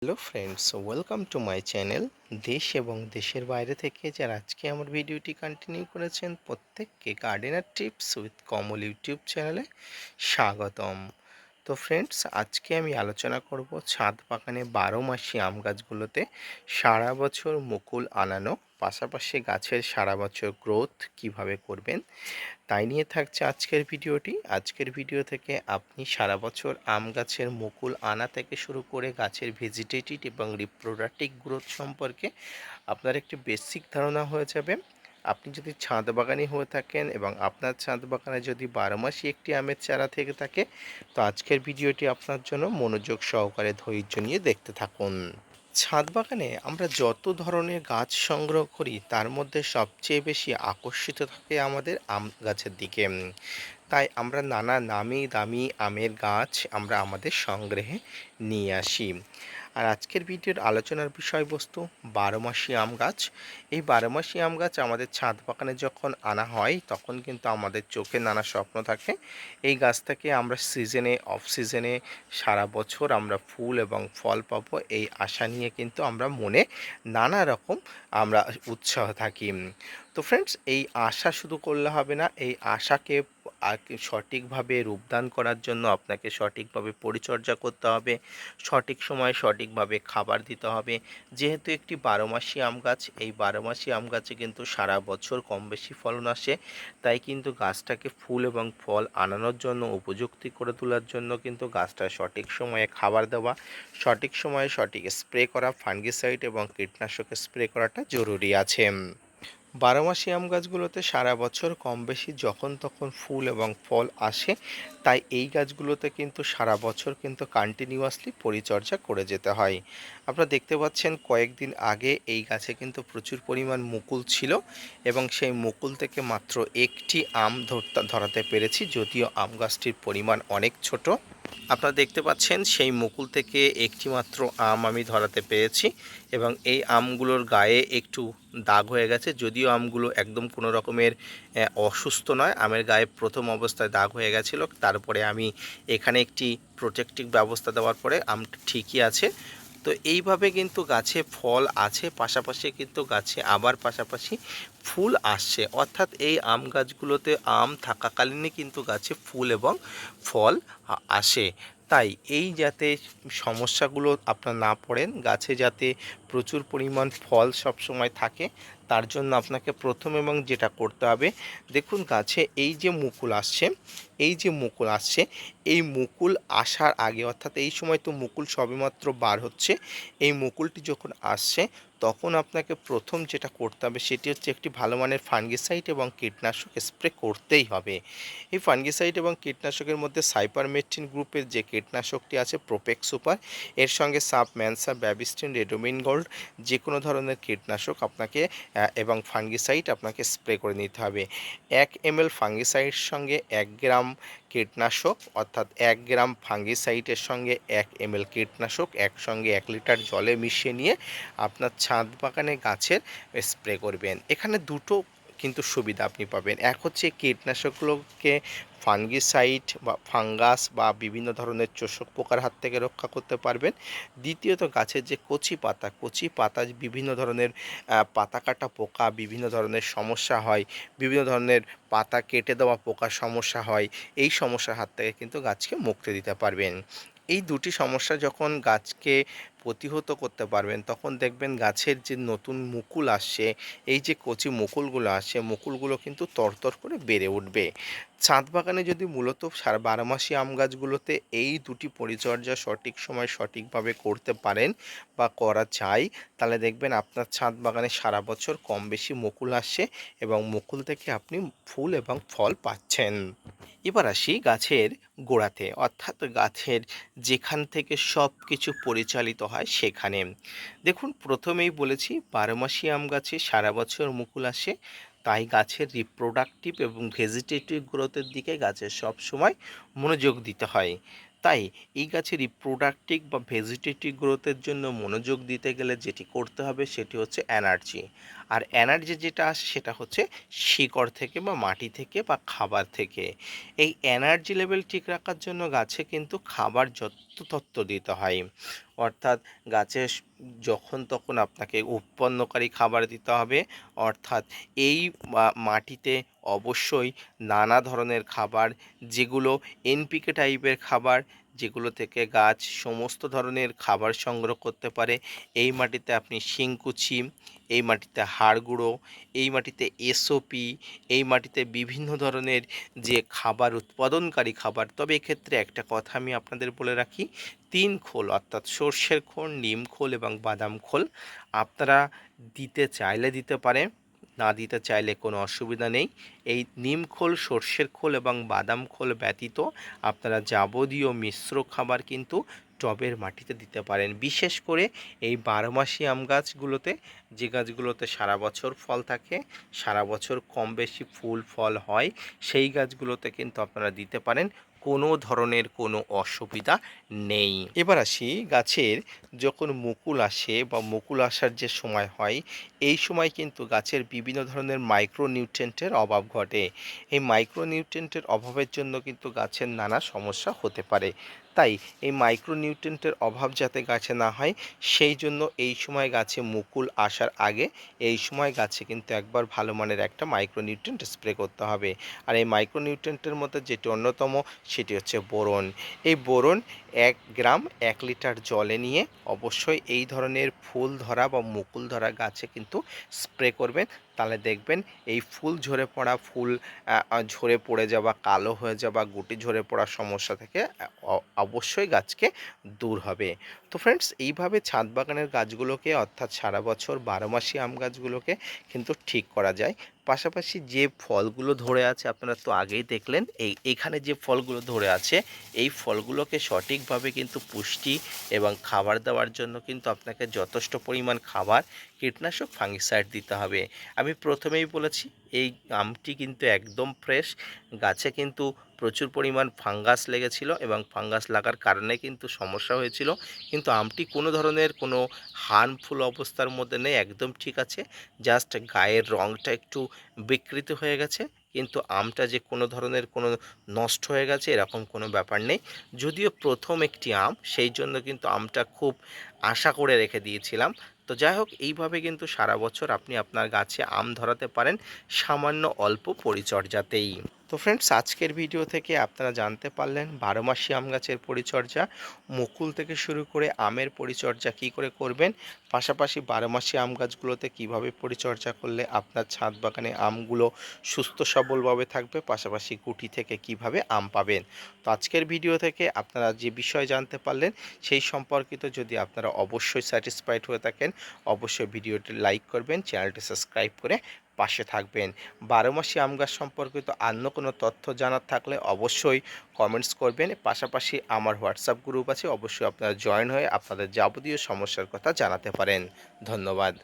Hello friends, welcome to my channel. দেশ এবং দেশের বাইরে থেকে যারা আজকে আমার ভিডিওটি কন্টিনিউ করেছেন প্রত্যেককে gardener tips with Kamal YouTube চ্যানেলে স্বাগতম। তো ফ্রেন্ডস, আজকে আমি আলোচনা করব ছাদ বাগানে 12 মাসি আম গাছগুলোতে সারা বছর মুকুল আনানো, পাশাপাশি গাছের সারা বছর গ্রোথ কিভাবে করবেন তাই নিয়ে থাকছে আজকের ভিডিওটি। আজকের ভিডিও থেকে আপনি সারা বছর আম গাছের মুকুল আনা থেকে শুরু করে গাছের ভেজিটেটিভ এবং রিপ্রোডাক্টিভ গ্রোথ সম্পর্কে আপনার একটি বেসিক ধারণা হয়ে যাবে। আপনি যদি ছাদ বাগানি হয়ে থাকেন এবং আপনার ছাদ বাগানে যদি 12 মাসই একটি আমের চারা থেকে থাকে, তো আজকের ভিডিওটি আপনার জন্য মনোযোগ সহকারে ধৈর্য নিয়ে দেখতে থাকুন। ছাদ বাগানে আমরা যত ধরনের গাছ সংগ্রহ করি তার মধ্যে সবচেয়ে বেশি আকর্ষিত থাকে আমাদের আম গাছের দিকে। তাই আমরা নানা নামি দামি আমের গাছ আমরা আমাদের সংগ্রহে নিয়ে আসি। আর আজকের ভিডিওর আলোচনার বিষয়বস্তু 12 মাসি আম গাছ। এই 12 মাসি আম গাছ আমাদের ছাদ বাগানে যখন আনা হয় তখন কিন্তু আমাদের চোখে নানা স্বপ্ন থাকে। এই গাছ থেকে আমরা সিজনে অফ সিজনে সারা বছর আমরা ফুল এবং ফল পাবো, এই আশা নিয়ে কিন্তু আমরা মনে নানা রকম আমরা উৎসাহ থাকি। তো ফ্রেন্ডস, এই আশা শুধু করলে হবে না, এই আশাকে সঠিকভাবে রূপদান করার জন্য আপনাকে সঠিকভাবে পরিচর্যা করতে হবে, সঠিক সময়ে সঠিকভাবে খাবার দিতে হবে। যেহেতু একটি 12 মাসি আম গাছ, এই 12 মাসি আম গাছে কিন্তু সারা বছর কম বেশি ফলন আসে। তাই কিন্তু গাছটাকে ফুল এবং ফল আনানোর জন্য উপযুক্ত করে তোলার জন্য কিন্তু গাছটা সঠিক সময়ে খাবার দেওয়া, সঠিক সময়ে সঠিক স্প্রে করা, ফাঙ্গিসাইড এবং কীটনাশক স্প্রে করাটা জরুরি আছে। 12 মাসি আম গাছগুলোতে সারা বছর কম বেশি যখন তখন ফুল এবং ফল আসে। তাই এই গাছগুলোতে কিন্তু সারা বছর কিন্তু কন্টিনিউয়াসলি পরিচর্যা করে যেতে হয়। আপনারা দেখতে পাচ্ছেন কয়েকদিন আগে এই গাছে কিন্তু প্রচুর পরিমাণ মুকুল ছিল এবং সেই মুকুল থেকে মাত্র একটি আম ধরাতে পেরেছি, যদিও আম গাছটির পরিমাণ অনেক ছোট। আপনারা দেখতে পাচ্ছেন সেই মুকুল থেকে একটি মাত্র আম আমি ধরাতে পেরেছি এবং এই আমগুলোর গায়ে একটু দাগ হয়ে গেছে, যদিও আমগুলো একদম কোনো রকমের অসুস্থ নয়। আমের গায়ে প্রথম অবস্থায় দাগ হয়ে গেছিলো, তারপরে আমি এখানে একটি প্রোটেক্টিভ ব্যবস্থা দেওয়ার পরে আমটা ঠিকই আছে। তো এইভাবে কিন্তু গাছে ফল আছে, পাশাপাশি কিন্তু গাছে আবার পাশাপাশি ফুল আসছে, অর্থাৎ এই আম গাছগুলোতে আম থাকাকালীনই কিন্তু গাছে ফুল এবং ফল আসে। তাই এই যাতে সমস্যাগুলো আপনার না পড়েন, গাছে যাতে প্রচুর পরিমাণ ফল সবসময় থাকে, তার জন্য আপনাকে প্রথম এবং যেটা করতে হবে, দেখুন গাছে এই যে মুকুল আসছে, এই যে মুকুল আসছে, এই মুকুল আসার আগে, অর্থাৎ এই সময় তো মুকুল সবেমাত্র বার হচ্ছে, এই মুকুলটি যখন আসছে তখন আপনাকে প্রথম যেটা করতে হবে সেটি হচ্ছে একটি ভালো মানের ফাঙ্গিসাইড এবং কীটনাশক স্প্রে করতেই হবে। এই ফাঙ্গিসাইড এবং কীটনাশকের মধ্যে সাইপারমেথ্রিন গ্রুপের যে কীটনাশকটি আছে প্রোপেক্স সুপার, এর সঙ্গে সাব ম্যানসা, ব্যাবিস্টিন, রেডোমিন গোল্ড, যে কোনো ধরনের কীটনাশক আপনাকে এবং ফাঙ্গিসাইড আপনাকে স্প্রে করে নিতে হবে। 1 ml ফাঙ্গিসাইডের সঙ্গে 1 গ্রাম কীটনাশক, অর্থাৎ 1 গ্রাম ফাঙ্গিসাইডের সঙ্গে 1 ml কীটনাশক একসঙ্গে 1 লিটার জলে মিশিয়ে নিয়ে আপনার ছাদ বাগানে গাছের স্প্রে করবেন। এখানে দুটো কিন্তু সুবিধা আপনি পাবেন। এক হচ্ছে কীটনাশকগুলোকে ফাঙ্গিসাইড বা ফাঙ্গাস বা বিভিন্ন ধরনের চোষক পোকার হাত থেকে রক্ষা করতে পারবেন। দ্বিতীয়ত গাছের যে কচি পাতা বিভিন্ন ধরনের পাতা কাটা পোকা, বিভিন্ন ধরনের সমস্যা হয়, বিভিন্ন ধরনের পাতা কেটে দেওয়া পোকার সমস্যা হয়, এই সমস্যার হাত থেকে কিন্তু গাছকে মুক্তি দিতে পারবেন। এই দুটি সমস্যা যখন গাছকে প্রতিহত করতে পারবেন তখন দেখবেন গাছের যে নতুন মুকুল আসছে, এই যে কচি মুকুলগুলো আসছে, মুকুলগুলো কিন্তু তরতর করে বেড়ে উঠবে। ছাদ বাগানে যদি মূলত 12 মাসি আম গাছগুলোতে এই দুটি পরিচর্যা সঠিক সময় সঠিকভাবে করতে পারেন বা করা যায়, তাহলে দেখবেন আপনার ছাদ বাগানে সারা বছর কম বেশি মুকুল আসছে এবং মুকুল থেকে আপনি ফুল এবং ফল পাচ্ছেন। এবার আসি গাছের গোড়াতে, অর্থাৎ গাছের যেখান থেকে সব কিছু পরিচালিত হয় সেখানে। দেখুন, প্রথমেই বলেছি 12 মাসি আম গাছে সারা বছর মুকুল আসে, তাই গাছের রিপ্রোডাক্টিভ এবং ভেজিটেটিভ গ্রোথের দিকে গাছের সব সময় মনোযোগ দিতে হয়। তাই এই গাছের রিপ্রোডাক্টিভ বা ভেজিটেটিভ গ্রোথের জন্য মনোযোগ দিতে গেলে যেটি করতে হবে সেটি হচ্ছে এনার্জি। আর এনার্জি যেটা আসে সেটা হচ্ছে শিকড় থেকে বা মাটি থেকে বা খাবার থেকে। এই এনার্জি লেভেল ঠিক রাখার জন্য গাছে কিন্তু খাবার যথাযথ দিতে হয়। অর্থাৎ গাছে যখন তখন আপনাকে উৎপন্নকারী খাবার দিতে হবে। অর্থাৎ এই মাটিতে অবশ্যই নানা ধরনের খাবার, যেগুলো এনপিকে টাইপের খাবার, যেগুলো থেকে গাছ সমস্ত ধরনের খাবার সংগ্রহ করতে পারে। এই মাটিতে আপনি শিংকুচি, এই মাটিতে হাড় গুঁড়ো, এই মাটিতে এসওপি, এই মাটিতে বিভিন্ন ধরনের যে খাবার উৎপাদনকারী খাবার। তবে এক্ষেত্রে একটা কথা আমি আপনাদের বলে রাখি, 3 খোল অর্থাৎ সর্ষের খোল, নিম খোল এবং বাদাম খোল আপনারা দিতে চাইলে দিতে পারেন, না দিতে চাইলে কোনো অসুবিধা নেই। এই নিম খোল, সর্ষের খোল এবং বাদাম খোল ব্যতীত আপনারা যাবতীয় মিশ্র খাবার কিন্তু টবের মাটিতে দিতে পারেন। বিশেষ করে এই 12 মাসি আম গাছগুলোতে, যে গাছগুলোতে সারা বছর ফল থাকে, সারা বছর কম বেশি ফুল ফল হয়, সেই গাছগুলোতে কিন্তু আপনারা দিতে পারেন, কোনো ধরনের কোনো অসুবিধা নেই। এবার আসি গাছের যখন মুকুল আসে বা মুকুল আসার যে সময় হয়, এই সময় কিন্তু গাছের বিভিন্ন ধরনের মাইক্রোনিউট্রিয়েন্টের অভাব ঘটে। এই মাইক্রোনিউট্রিয়েন্টের অভাবের জন্য কিন্তু গাছের নানা সমস্যা হতে পারে। তাই এই মাইক্রোনিউট্রিয়েন্টের অভাব যাতে গাছে না হয়, সেই জন্য এই সময় গাছে মুকুল আসার আগে এই সময় গাছে কিন্তু একবার ভালো মানের একটা মাইক্রোনিউট্রিয়েন্ট স্প্রে করতে হবে। আর এই মাইক্রোনিউট্রিয়েন্টের মধ্যে যেটি অন্যতম, সেটি হচ্ছে বোরন। এই বোরন 1 গ্রাম 1 লিটার জলে নিয়ে অবশ্যই এই ধরনের ফুল ধরা বা মুকুল ধরা গাছে কিন্তু স্প্রে করবেন। তাহলে দেখবেন এই ফুল ঝরে পড়া, ফুল ঝরে পড়ে যাওয়া, কালো হয়ে যাওয়া, গুটি ঝরে পড়ার সমস্যা থেকে অবশ্যই গাছকে দূর হবে। তো ফ্রেন্ডস, এইভাবে ছাদ বাগানের গাছগুলোকে অর্থাৎ সারা বছর 12 মাসি আম গাছগুলোকে কিন্তু ঠিক করা যায়। পাশাপাশি যে ফলগুলো ধরে আছে আপনারা তো আগেই দেখলেন, এইখানে যে ফলগুলো ধরে আছে, এই ফলগুলোকে সঠিকভাবে কিন্তু পুষ্টি এবং খাবার দেওয়ার জন্য কিন্তু আপনাকে যথেষ্ট পরিমাণ খাবার, কীটনাশক, ফাঙ্গিসাইড দিতে হবে। আমি প্রথমেই বলেছি এই আমটি কিন্তু একদম ফ্রেশ, গাছে কিন্তু প্রচুর পরিমাণ ফাঙ্গাস লেগেছিল এবং ফাঙ্গাস লাগার কারণে কিন্তু সমস্যা হয়েছিল, কিন্তু আমটি কোনো ধরনের কোনো হার্মফুল অবস্থার মধ্যে নেই, একদম ঠিক আছে। জাস্ট গায়ের রঙটা একটু বিকৃত হয়ে গেছে, কিন্তু আমটা যে কোনো ধরনের কোনো নষ্ট হয়ে গেছে এরকম কোনো ব্যাপার নেই। যদিও প্রথম একটি আম, সেই জন্য কিন্তু আমটা খুব আশা করে রেখে দিয়েছিলাম। তো যাই হোক, এইভাবে কিন্তু সারা বছর আপনি আপনার গাছে আম ধরাতে পারেন সামান্য অল্প পরিচর্যাতেই। তো ফ্রেন্ডস, আজকের ভিডিও থেকে আপনারা জানতে পারলেন 12 মাসি আম গাছের পরিচর্যা, মুকুল থেকে শুরু করে আমের পরিচর্যা কী করে করবেন, পাশাপাশি 12 মাসি আম গাছগুলোতে কীভাবে পরিচর্যা করলে আপনার ছাদ বাগানে আমগুলো সুস্থ সবলভাবে থাকবে, পাশাপাশি গুটি থেকে কিভাবে আম পাবেন। তো আজকের ভিডিও থেকে আপনারা যে বিষয় জানতে পারলেন, সেই সম্পর্কিত যদি আপনারা অবশ্যই স্যাটিসফাইড হয়ে থাকেন, অবশ্যই ভিডিওটি লাইক করবেন, চ্যানেলটি সাবস্ক্রাইব করে পাশে থাকবেন। 12 মাসি আম গাছ সম্পর্কিত অন্য কোনো তথ্য জানার থাকলে অবশ্যই কমেন্টস করবেন। পাশাপাশি আমার হোয়াটসঅ্যাপ গ্রুপ আছে, অবশ্যই আপনারা জয়েন হয়ে আপনাদের যাবতীয় সমস্যার কথা জানাতে পারেন। ধন্যবাদ।